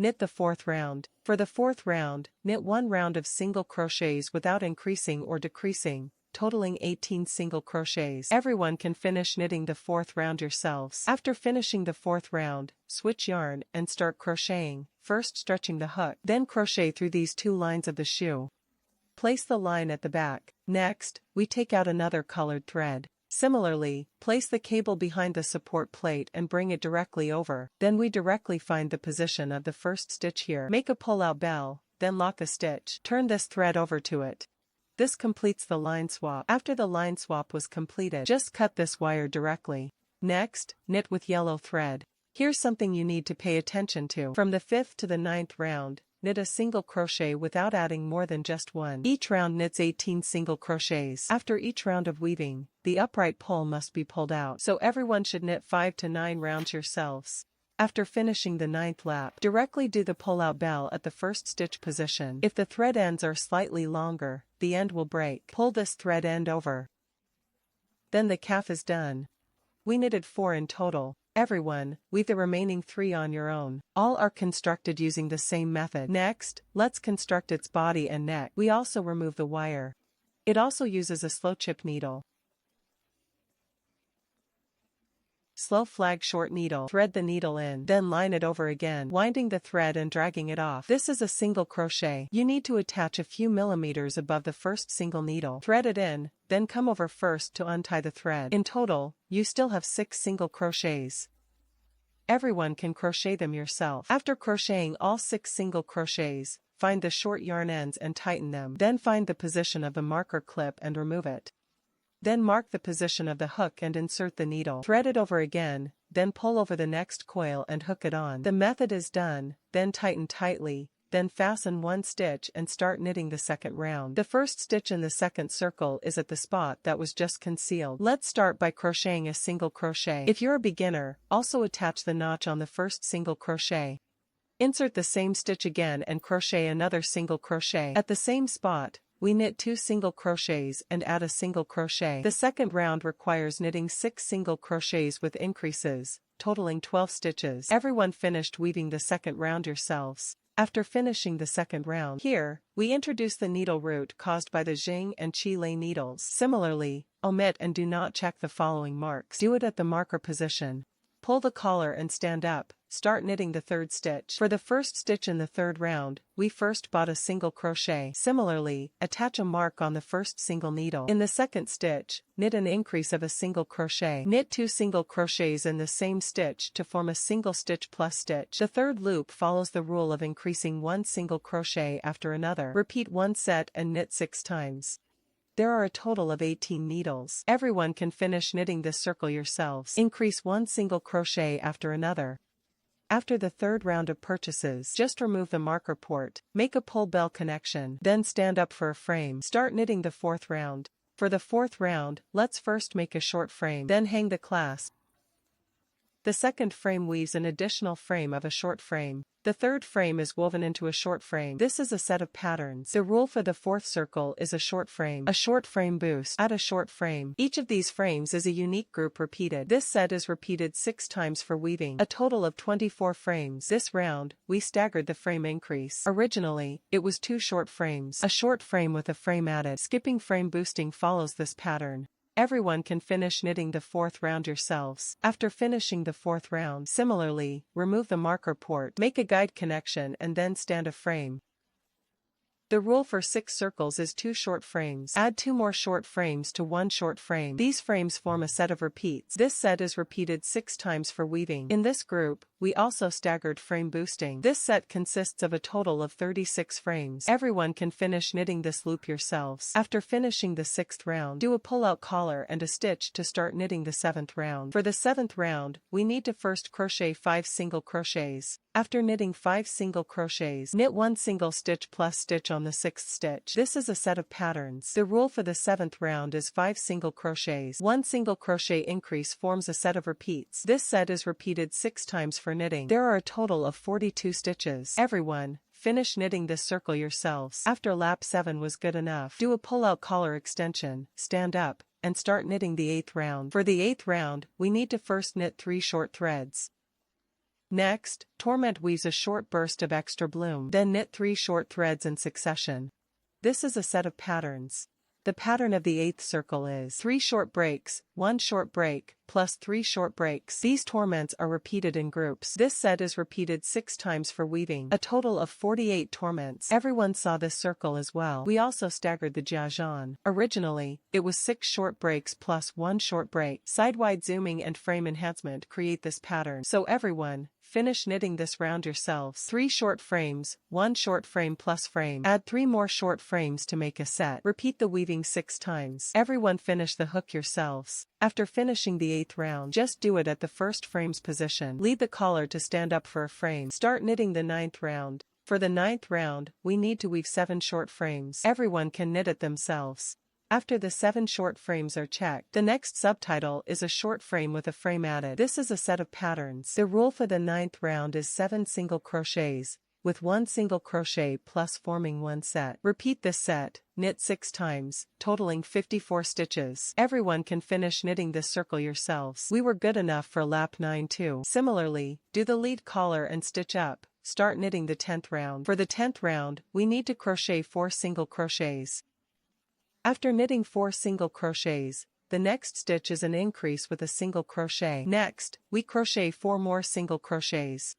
knit the fourth round. For the fourth round, knit 1 round of single crochets without increasing or decreasing, totaling 18 single crochets. Everyone can finish knitting the fourth round yourselves. After finishing the fourth round, switch yarn and start crocheting, first stretching the hook, then crochet through these 2 lines of the shoe. Place the line at the back. Next, we take out another colored thread. Similarly, place the cable behind the support plate and bring it directly over. Then we directly find the position of the first stitch here. Make a pull-out bell, then lock a stitch. Turn this thread over to it. This completes the line swap. After the line swap was completed, just cut this wire directly. Next, knit with yellow thread. Here's something you need to pay attention to. From the 5th to the 9th round, knit a single crochet without adding more than just 1. Each round knits 18 single crochets. After each round of weaving, the upright pole must be pulled out, so everyone should knit 5 to 9 rounds yourselves. After finishing the 9th lap, directly do the pull-out bell at the first stitch position. If the thread ends are slightly longer, the end will break. Pull this thread end over. Then the calf is done. We knitted 4 in total. Everyone, weave the remaining 3 on your own. All are constructed using the same method. Next, let's construct its body and neck. We also remove the wire. It also uses a slow chip needle. Slow flag short needle. Thread the needle in, then line it over again, winding the thread and dragging it off. This is a single crochet. You need to attach a few millimeters above the first single needle. Thread it in, then come over first to untie the thread. In total, you still have 6 single crochets. Everyone can crochet them yourself. After crocheting all 6 single crochets, find the short yarn ends and tighten them. Then find the position of the marker clip and remove it. Then mark the position of the hook and insert the needle. Thread it over again, then pull over the next coil and hook it on. The method is done, then tighten tightly, then fasten 1 stitch and start knitting the second round. The first stitch in the second circle is at the spot that was just concealed. Let's start by crocheting a single crochet. If you're a beginner, also attach the notch on the first single crochet. Insert the same stitch again and crochet another single crochet. At the same spot, we knit 2 single crochets and add a single crochet. The second round requires knitting 6 single crochets with increases, totaling 12 stitches. Everyone finished weaving the second round yourselves. After finishing the second round, here, we introduce the needle root caused by the Jing and Chile needles. Similarly, omit and do not check the following marks. Do it at the marker position. Pull the collar and stand up. Start knitting the third stitch. For the first stitch in the third round, we first bought a single crochet. Similarly, attach a mark on the first single needle. In the second stitch, knit an increase of a single crochet. Knit 2 single crochets in the same stitch to form a single stitch plus stitch. The third loop follows the rule of increasing 1 single crochet after another. Repeat 1 set and knit 6 times. There are a total of 18 needles. Everyone can finish knitting this circle yourselves. Increase 1 single crochet after another. After the third round of purchases, just remove the marker port, make a pull bell connection, then stand up for a frame. Start knitting the fourth round. For the fourth round, let's first make a short frame, then hang the clasp. The second frame weaves an additional frame of a short frame. The third frame is woven into a short frame. This is a set of patterns. The rule for the fourth circle is a short frame boost, add a short frame. Each of these frames is a unique group repeated. This set is repeated 6 times for weaving, a total of 24 frames. This round, we staggered the frame increase. Originally, it was 2 short frames, a short frame with a frame added. Skipping frame boosting follows this pattern. Everyone can finish knitting the fourth round yourselves. After finishing the fourth round, similarly, remove the marker port, make a guide connection and then stand a frame. The rule for 6 circles is 2 short frames. Add 2 more short frames to 1 short frame. These frames form a set of repeats. This set is repeated 6 times for weaving. In this group, we also staggered frame boosting. This set consists of a total of 36 frames. Everyone can finish knitting this loop yourselves. After finishing the 6th round, do a pull-out collar and a stitch to start knitting the 7th round. For the 7th round, we need to first crochet 5 single crochets. After knitting 5 single crochets, knit 1 single stitch plus stitch on the 6th stitch. This is a set of patterns. The rule for the 7th round is 5 single crochets. 1 single crochet increase forms a set of repeats. This set is repeated 6 times for knitting. There are a total of 42 stitches. Everyone, finish knitting this circle yourselves. After lap 7 was good enough, do a pull-out collar extension, stand up, and start knitting the 8th round. For the 8th round, we need to first knit 3 short threads. Next, Torment weaves a short burst of extra bloom, then knit 3 short threads in succession. This is a set of patterns. The pattern of the 8th circle is 3 short breaks, 1 short break, plus 3 short breaks. These torments are repeated in groups. This set is repeated 6 times for weaving, a total of 48 torments. Everyone saw this circle as well. We also staggered the jiajian. Originally, it was 6 short breaks plus 1 short break. Side-wide zooming and frame enhancement create this pattern. So everyone, finish knitting this round yourselves. 3 short frames, 1 short frame plus frame. Add 3 more short frames to make a set. Repeat the weaving 6 times. Everyone finish the hook yourselves. After finishing the 8th round, just do it at the first frame's position. Leave the collar to stand up for a frame. Start knitting the 9th round. For the 9th round, we need to weave 7 short frames. Everyone can knit it themselves. After the 7 short frames are checked, the next subtitle is a short frame with a frame added. This is a set of patterns. The rule for the 9th round is 7 single crochets, with 1 single crochet plus forming 1 set. Repeat this set, knit 6 times, totaling 54 stitches. Everyone can finish knitting this circle yourselves. We were good enough for lap 9 too. Similarly, do the lead collar and stitch up. Start knitting the 10th round. For the 10th round, we need to crochet 4 single crochets. After knitting 4 single crochets, the next stitch is an increase with a single crochet. Next, we crochet 4 more single crochets.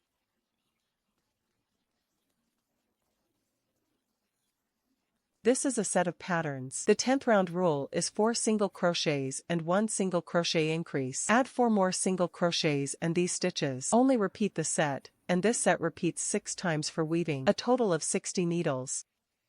This is a set of patterns. The 10th round rule is 4 single crochets and 1 single crochet increase. Add 4 more single crochets and these stitches. Only repeat the set, and this set repeats 6 times for weaving, a total of 60 needles.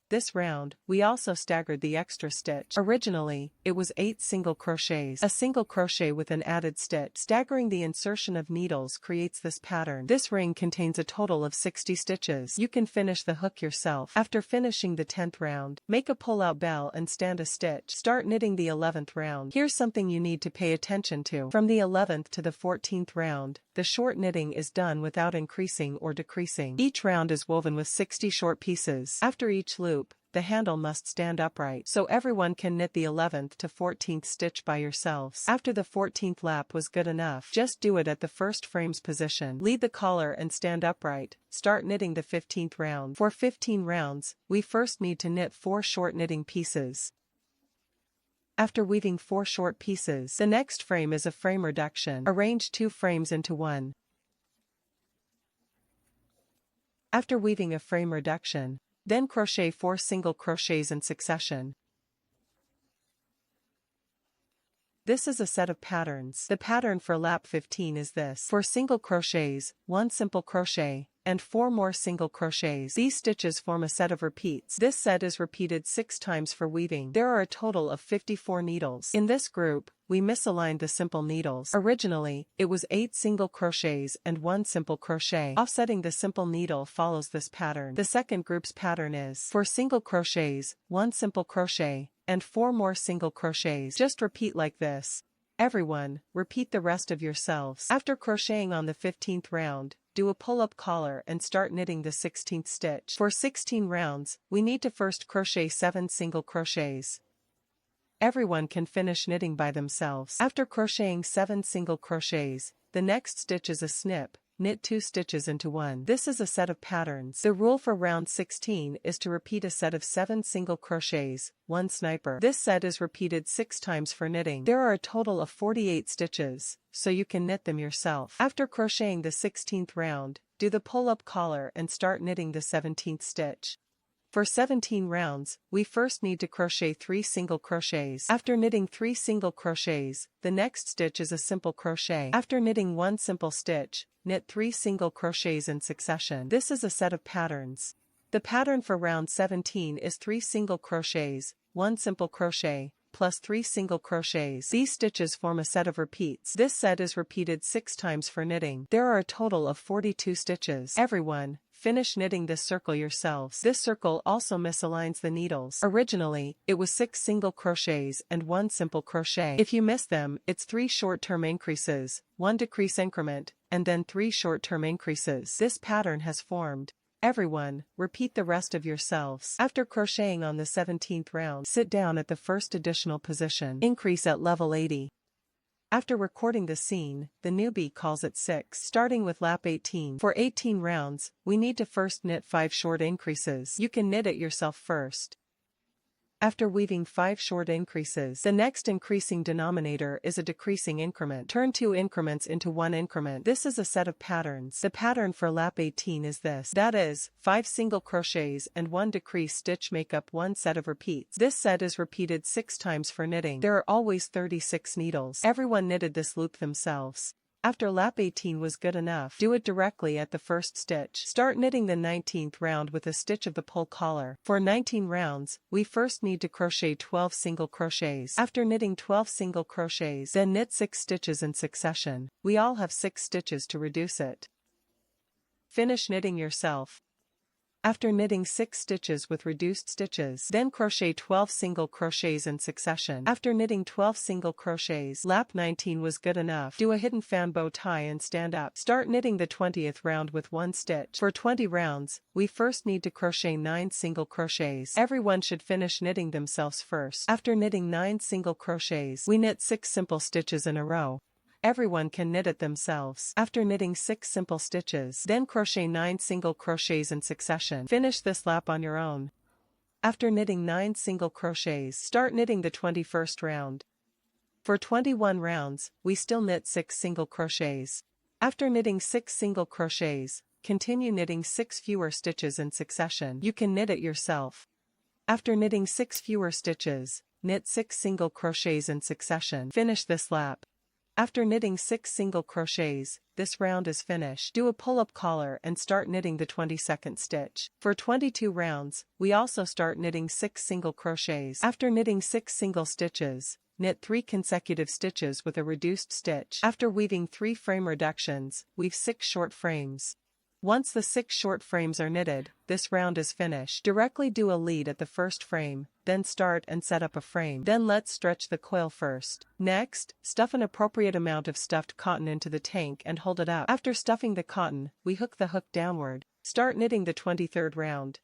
This round, we also staggered the extra stitch. Originally, it was 8 single crochets, a single crochet with an added stitch. Staggering the insertion of needles creates this pattern. This ring contains a total of 60 stitches. You can finish the hook yourself. After finishing the 10th round, make a pull-out bell and stand a stitch. Start knitting the 11th round. Here's something you need to pay attention to. From the 11th to the 14th round, the short knitting is done without increasing or decreasing. Each round is woven with 60 short pieces. After each loop, the handle must stand upright, so everyone can knit the 11th to 14th stitch by yourselves. After the 14th lap was good enough, just do it at the first frame's position. Lead the collar and stand upright. Start knitting the 15th round. For 15 rounds, we first need to knit 4 short knitting pieces. After weaving 4 short pieces, the next frame is a frame reduction. Arrange 2 frames into one. After weaving a frame reduction, then crochet 4 single crochets in succession. This is a set of patterns. The pattern for lap 15 is this. 4 single crochets, 1 simple crochet, and 4 more single crochets. These stitches form a set of repeats. This set is repeated 6 times for weaving. There are a total of 54 needles. In this group, we misaligned the simple needles. Originally, it was 8 single crochets and 1 simple crochet. Offsetting the simple needle follows this pattern. The second group's pattern is 4 single crochets, 1 simple crochet, and 4 more single crochets. Just repeat like this. Everyone, repeat the rest of yourselves. After crocheting on the 15th round, do a pull-up collar and start knitting the 16th stitch. For 16 rounds, we need to first crochet 7 single crochets. Everyone can finish knitting by themselves. After crocheting 7 single crochets, the next stitch is a snip. Knit 2 stitches into one. This is a set of patterns. The rule for round 16 is to repeat a set of 7 single crochets, 1 sniper. This set is repeated 6 times for knitting. There are a total of 48 stitches, so you can knit them yourself. After crocheting the 16th round, do the pull-up collar and start knitting the 17th stitch. For 17 rounds, we first need to crochet 3 single crochets. After knitting 3 single crochets, the next stitch is a simple crochet. After knitting 1 simple stitch, knit 3 single crochets in succession. This is a set of patterns. The pattern for round 17 is 3 single crochets, 1 simple crochet, plus 3 single crochets. These stitches form a set of repeats. This set is repeated 6 times for knitting. There are a total of 42 stitches. Everyone, finish knitting this circle yourselves. This circle also misaligns the needles. Originally, it was 6 single crochets and 1 simple crochet. If you miss them, it's 3 short-term increases, 1 decrease increment, and then 3 short-term increases. This pattern has formed. Everyone, repeat the rest of yourselves. After crocheting on the 17th round, sit down at the first additional position. Increase at level 80. After recording the scene, the newbie calls it 6. Starting with lap 18. For 18 rounds, we need to first knit 5 short increases. You can knit it yourself first. After weaving 5 short increases, the next increasing denominator is a decreasing increment. Turn 2 increments into 1 increment. This is a set of patterns. The pattern for lap 18 is this. That is, 5 single crochets and 1 decrease stitch make up one set of repeats. This set is repeated 6 times for knitting. There are always 36 needles. Everyone knitted this loop themselves. After lap 18 was good enough, do it directly at the first stitch. Start knitting the 19th round with a stitch of the pull collar. For 19 rounds, we first need to crochet 12 single crochets. After knitting 12 single crochets, then knit 6 stitches in succession. We all have 6 stitches to reduce it. Finish knitting yourself. After knitting 6 stitches with reduced stitches, then crochet 12 single crochets in succession. After knitting 12 single crochets, lap 19 was good enough. Do a hidden fan bow tie and stand up. Start knitting the 20th round with 1 stitch. For 20 rounds, we first need to crochet 9 single crochets. Everyone should finish knitting themselves first. After knitting 9 single crochets, we knit 6 simple stitches in a row. Everyone can knit it themselves. After knitting 6 simple stitches, then crochet 9 single crochets in succession. Finish this lap on your own. After knitting 9 single crochets, start knitting the 21st round. For 21 rounds, we still knit 6 single crochets. After knitting 6 single crochets, continue knitting 6 fewer stitches in succession. You can knit it yourself. After knitting 6 fewer stitches, knit 6 single crochets in succession. Finish this lap. After knitting 6 single crochets, this round is finished. Do a pull-up collar and start knitting the 22nd stitch. For 22 rounds, we also start knitting 6 single crochets. After knitting 6 single stitches, knit 3 consecutive stitches with a reduced stitch. After weaving 3 frame reductions, weave 6 short frames. Once the 6 short frames are knitted, this round is finished. Directly do a lead at the first frame, then start and set up a frame. Then let's stretch the coil first. Next, stuff an appropriate amount of stuffed cotton into the tank and hold it up. After stuffing the cotton, we hook the hook downward. Start knitting the 23rd round.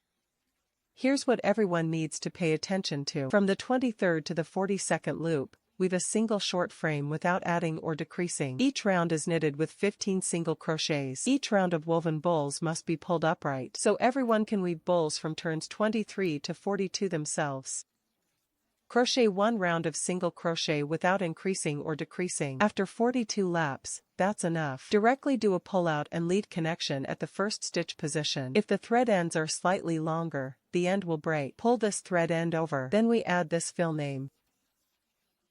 Here's what everyone needs to pay attention to. From the 23rd to the 42nd loop, weave a single short frame without adding or decreasing. Each round is knitted with 15 single crochets. Each round of woven bowls must be pulled upright, so everyone can weave bowls from turns 23 to 42 themselves. Crochet 1 round of single crochet without increasing or decreasing. After 42 laps, that's enough. Directly do a pull-out and lead connection at the first stitch position. If the thread ends are slightly longer, the end will break. Pull this thread end over. Then we add this fill name.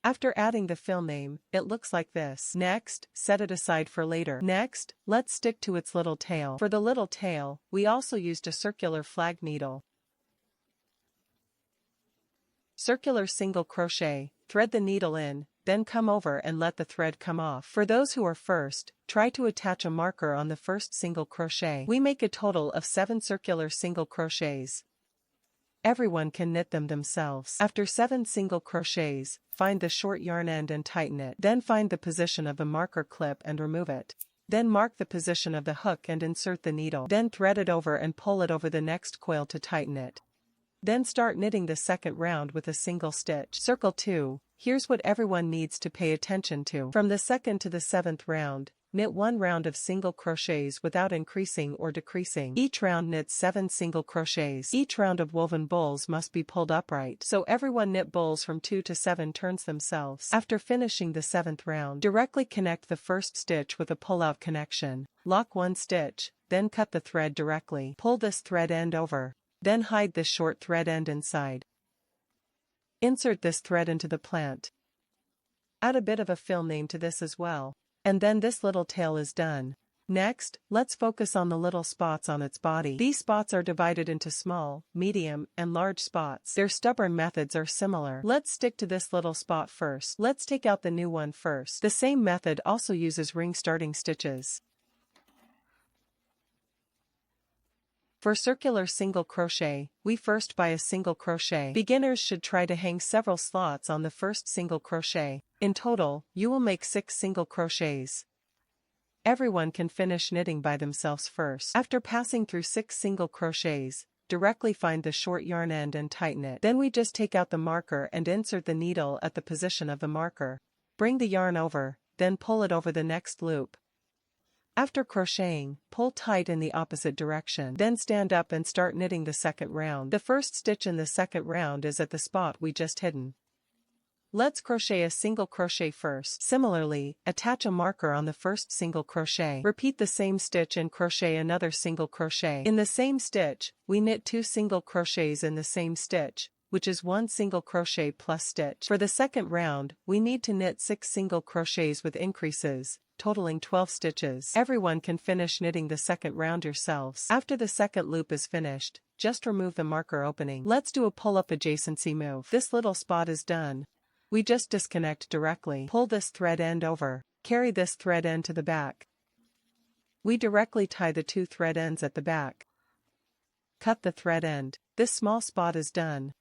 After adding the fill name, it looks like this. Next, set it aside for later. Next, let's stick to its little tail. For the little tail, we also used a circular flag needle. Circular single crochet, thread the needle in, then come over and let the thread come off. For those who are first, try to attach a marker on the first single crochet. We make a total of 7 circular single crochets. Everyone can knit them themselves. After 7 single crochets, find the short yarn end and tighten it. Then find the position of the marker clip and remove it. Then mark the position of the hook and insert the needle. Then thread it over and pull it over the next coil to tighten it. Then start knitting the second round with a single stitch. Circle 2. Here's what everyone needs to pay attention to. From the 2nd to the 7th round, knit 1 round of single crochets without increasing or decreasing. Each round knits 7 single crochets. Each round of woven bowls must be pulled upright, so everyone knit bowls from 2 to 7 turns themselves. After finishing the 7th round, directly connect the first stitch with a pull-out connection. Lock 1 stitch, then cut the thread directly. Pull this thread end over. Then hide this short thread end inside. Insert this thread into the plant. Add a bit of a fill name to this as well. And then this little tail is done. Next, let's focus on the little spots on its body. These spots are divided into small, medium, and large spots. Their stubborn methods are similar. Let's stick to this little spot first. Let's take out the new one first. The same method also uses ring starting stitches. For circular single crochet, we first buy a single crochet. Beginners should try to hang several slots on the first single crochet. In total, you will make 6 single crochets. Everyone can finish knitting by themselves first. After passing through 6 single crochets, directly find the short yarn end and tighten it. Then we just take out the marker and insert the needle at the position of the marker. Bring the yarn over, then pull it over the next loop. After crocheting, pull tight in the opposite direction. Then stand up and start knitting the second round. The first stitch in the second round is at the spot we just hidden. Let's crochet a single crochet first. Similarly, attach a marker on the first single crochet. Repeat the same stitch and crochet another single crochet. In the same stitch, we knit 2 single crochets in the same stitch, which is 1 single crochet plus stitch. For the second round, we need to knit 6 single crochets with increases, totaling 12 stitches. Everyone can finish knitting the second round yourselves. After the second loop is finished, just remove the marker opening. Let's do a pull-up adjacency move. This little spot is done. We just disconnect directly. Pull this thread end over. Carry this thread end to the back. We directly tie the 2 thread ends at the back. Cut the thread end. This small spot is done.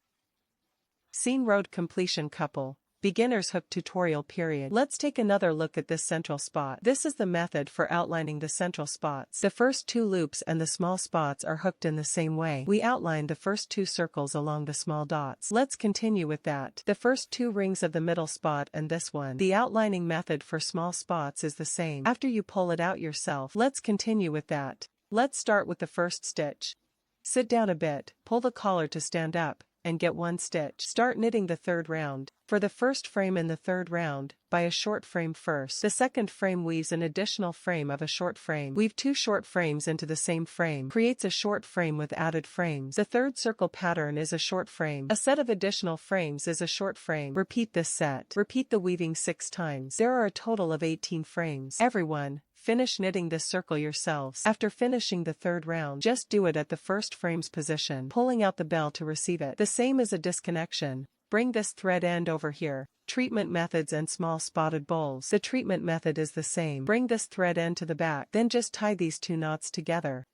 Scene road completion couple. Beginner's hook tutorial period. Let's take another look at this central spot. This is the method for outlining the central spots. The first 2 loops and the small spots are hooked in the same way. We outlined the first 2 circles along the small dots. Let's continue with that. The first 2 rings of the middle spot and this one. The outlining method for small spots is the same. After you pull it out yourself, let's continue with that. Let's start with the first stitch. Sit down a bit, pull the collar to stand up, and get 1 stitch. Start knitting the third round. For the first frame in the third round, buy a short frame first. The second frame weaves an additional frame of a short frame. Weave 2 short frames into the same frame. Creates a short frame with added frames. The third circle pattern is a short frame. A set of additional frames is a short frame. Repeat this set. Repeat the weaving 6 times. There are a total of 18 frames. Everyone, finish knitting this circle yourselves. After finishing the third round, just do it at the first frame's position, pulling out the bell to receive it. The same as a disconnection. Bring this thread end over here. Treatment methods and small spotted bowls. The treatment method is the same. Bring this thread end to the back, then just tie these 2 knots together.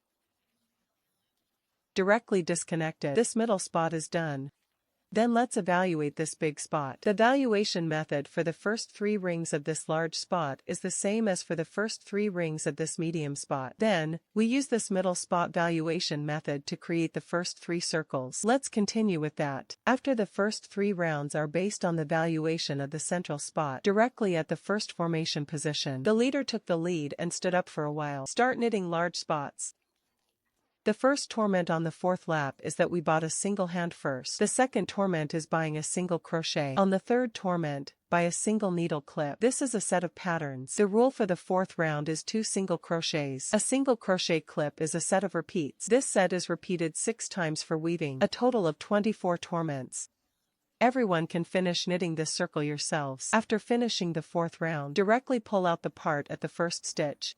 Directly disconnected. This middle spot is done. Then let's evaluate this big spot. The valuation method for the first 3 rings of this large spot is the same as for the first 3 rings of this medium spot. Then, we use this middle spot valuation method to create the first 3 circles. Let's continue with that. After the first 3 rounds are based on the valuation of the central spot, directly at the first formation position. The leader took the lead and stood up for a while. Start knitting large spots. The first torment on the 4th lap is that we bought a single hand first. The second torment is buying a single crochet. On the third torment, buy a single needle clip. This is a set of patterns. The rule for the 4th round is 2 single crochets. A single crochet clip is a set of repeats. This set is repeated 6 times for weaving, a total of 24 torments. Everyone can finish knitting this circle yourselves. After finishing the 4th round, directly pull out the part at the first stitch.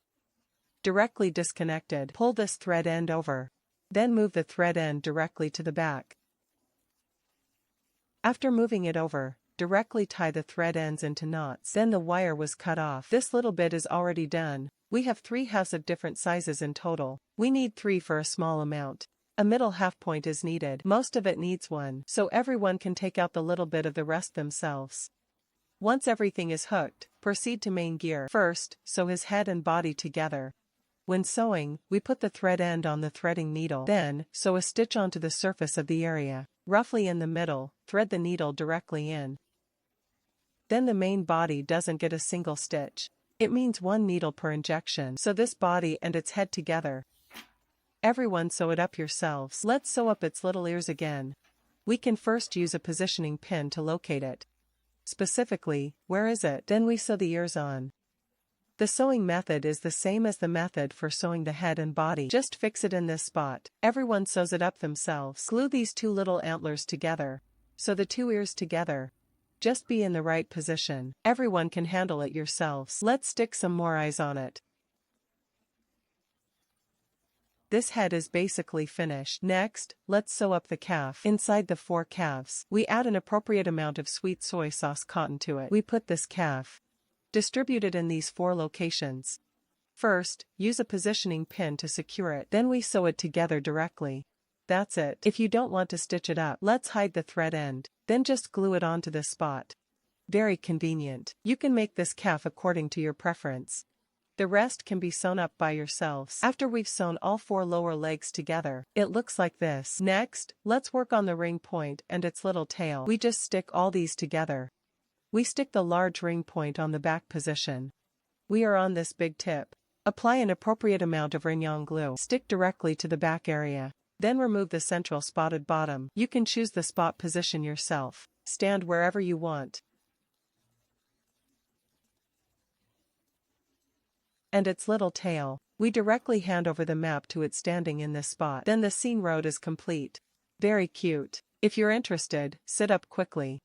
Directly disconnected, pull this thread end over. Then move the thread end directly to the back. After moving it over, directly tie the thread ends into knots. Then the wire was cut off. This little bit is already done. We have 3 halves of different sizes in total. We need 3 for a small amount. A middle half point is needed. Most of it needs 1, so everyone can take out the little bit of the rest themselves. Once everything is hooked, proceed to main gear. First, sew his head and body together. When sewing, we put the thread end on the threading needle. Then, sew a stitch onto the surface of the area, roughly in the middle, thread the needle directly in. Then the main body doesn't get a single stitch. It means 1 needle per injection. Sew this body and its head together. Everyone sew it up yourselves. Let's sew up its little ears again. We can first use a positioning pin to locate it. Specifically, where is it? Then we sew the ears on. The sewing method is the same as the method for sewing the head and body. Just fix it in this spot. Everyone sews it up themselves. Glue these 2 little antlers together. Sew the 2 ears together. Just be in the right position. Everyone can handle it yourselves. Let's stick some more eyes on it. This head is basically finished. Next, let's sew up the calf. Inside the 4 calves, we add an appropriate amount of sweet soy sauce cotton to it. We put this calf distributed in these 4 locations. First, use a positioning pin to secure it. Then we sew it together directly. That's it. If you don't want to stitch it up, let's hide the thread end. Then just glue it onto this spot. Very convenient. You can make this calf according to your preference. The rest can be sewn up by yourselves. After we've sewn all 4 lower legs together, it looks like this. Next, let's work on the ring point and its little tail. We just stick all these together. We stick the large ring point on the back position. We are on this big tip. Apply an appropriate amount of rayon glue. Stick directly to the back area. Then remove the central spotted bottom. You can choose the spot position yourself. Stand wherever you want. And its little tail. We directly hand over the map to it standing in this spot. Then the scene road is complete. Very cute. If you're interested, sit up quickly.